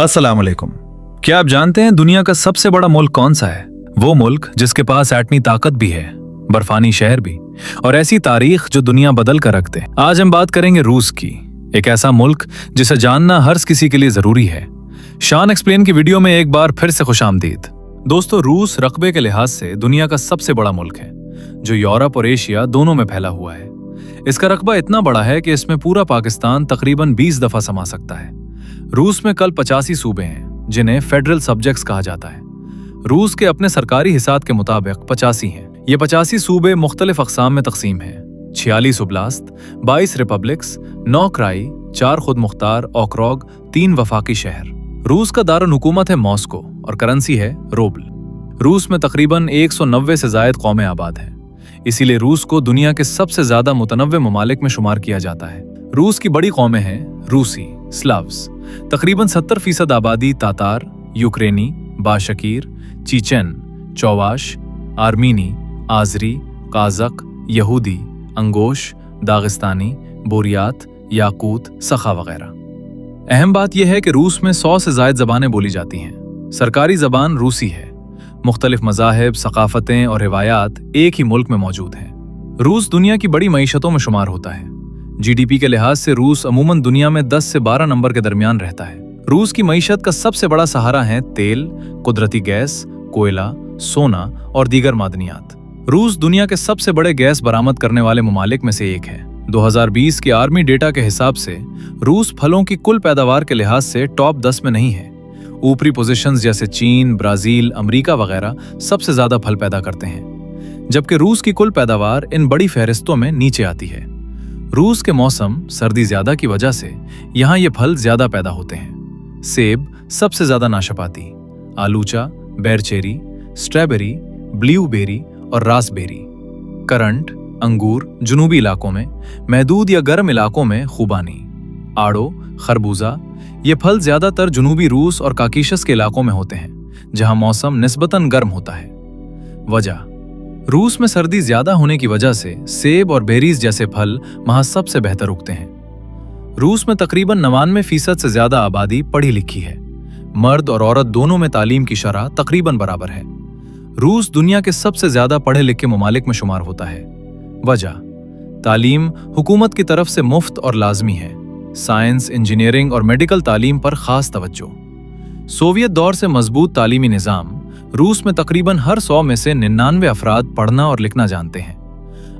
अस्सलाम वालेकुम। क्या आप जानते हैं दुनिया का सबसे बड़ा मुल्क कौन सा है? वो मुल्क जिसके पास एटमी ताकत भी है, बर्फानी शहर भी और ऐसी तारीख जो दुनिया बदल कर रख दे। आज हम बात करेंगे रूस की, एक ऐसा मुल्क जिसे जानना हर किसी के लिए जरूरी है। शान एक्सप्लेन की वीडियो में एक बार फिर से खुशामदीद। दोस्तों, रूस रकबे के लिहाज से दुनिया का सबसे बड़ा मुल्क है जो यूरोप और एशिया दोनों में फैला हुआ है। इसका रकबा इतना बड़ा है कि इसमें पूरा पाकिस्तान तकरीबन 20 दफा समा सकता है। रूस में कल 85 सूबे हैं जिन्हें फेडरल सब्जेक्ट्स कहा जाता है। रूस के अपने सरकारी हिसाब के मुताबिक 85 हैं। ये 85 सूबे मुख्तलिफ अक़साम में तकसीम हैं। 46 उबलास्त, 22 रिपब्लिक्स, 9 क्राई, 4 खुद मुख्तार ओक्रोग, 3 वफाकी शहर। रूस का दारुल हुकूमत है मॉस्को और करेंसी है रूबल। रूस में तकरीबन 190 से ज़ायद कौमें आबाद हैं, इसीलिए रूस को दुनिया के सबसे ज्यादा मुतनव्वे ममालिक में शुमार किया जाता है। रूस की बड़ी कौमें हैं रूसी, स्लाव्स, तकरीबन 70% आबादी तातार, यूक्रेनी, बाशकीर, चीचेन, चौवाश, आर्मीनी, आजरी, काजक, यहूदी, अंगोश, दागिस्तानी, बोरियात, याकूत, सखा वगैरह। अहम बात यह है कि रूस में 100 से ज़ायद ज़बानें बोली जाती हैं। सरकारी ज़बान रूसी है। मुख्तलिफ मज़ाहिब, सकाफतें और रिवायात एक ही मुल्क में मौजूद हैं। रूस दुनिया की बड़ी मईशतों में शुमार होता है। जीडीपी के लिहाज से रूस अमूमन दुनिया में 10 से 12 नंबर के दरमियान रहता है। रूस की मईशत का सबसे बड़ा सहारा है तेल, कुदरती गैस, कोयला, सोना और दीगर मादनियात। रूस दुनिया के सबसे बड़े गैस बरामद करने वाले ममालिक में से एक है। 2020 के आर्मी डेटा के हिसाब से रूस फलों की कुल पैदावार के लिहाज से टॉप 10 में नहीं है। ऊपरी पोजीशंस जैसे चीन, ब्राजील, अमेरिका वगैरह सबसे ज्यादा फल पैदा करते हैं, जबकि रूस की कुल पैदावार इन बड़ी फहरिस्तों में नीचे आती है। रूस के मौसम सर्दी ज्यादा की वजह से यहाँ ये फल ज्यादा पैदा होते हैं। सेब सबसे ज्यादा नाशपाती, आलूचा, बेरचेरी, स्ट्रॉबेरी, ब्लूबेरी और रासबेरी, करंट, अंगूर जुनूबी इलाकों में, महदूद या गर्म इलाकों में खुबानी, आड़ो, खरबूजा। ये फल ज्यादातर जुनूबी रूस और काकीशस के इलाकों में होते हैं, जहां मौसम निस्बतन गर्म होता है। वजह: रूस में सर्दी ज्यादा होने की वजह से सेब और बेरीज जैसे फल वहां सबसे बेहतर उगते हैं। रूस में तकरीबन 99% से ज्यादा आबादी पढ़ी लिखी है। मर्द और औरत दोनों में तालीम की शरह तकरीबन बराबर है। रूस दुनिया के सबसे ज्यादा पढ़े लिखे ममालिक में शुमार होता है। वजह: तालीम हुकूमत की तरफ से मुफ्त और लाजमी है। साइंस, इंजीनियरिंग और मेडिकल तालीम पर खास तवज्जो। सोवियत दौर से मजबूत तालीमी निज़ाम। रूस में तकरीबन हर 100 में से 99 अफराद पढ़ना और लिखना जानते हैं।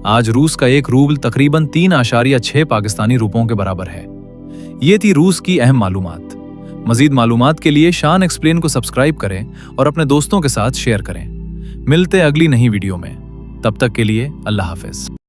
आज रूस का 1 रूबल तकरीबन 3.6 पाकिस्तानी रुपयों के बराबर है। ये थी रूस की अहम मालूमात। मजीद मालूमात के लिए शान एक्सप्लेन को सब्सक्राइब करें और अपने दोस्तों के साथ शेयर करें। मिलते हैं अगली नई वीडियो में। तब तक के लिए अल्लाह हाफिज।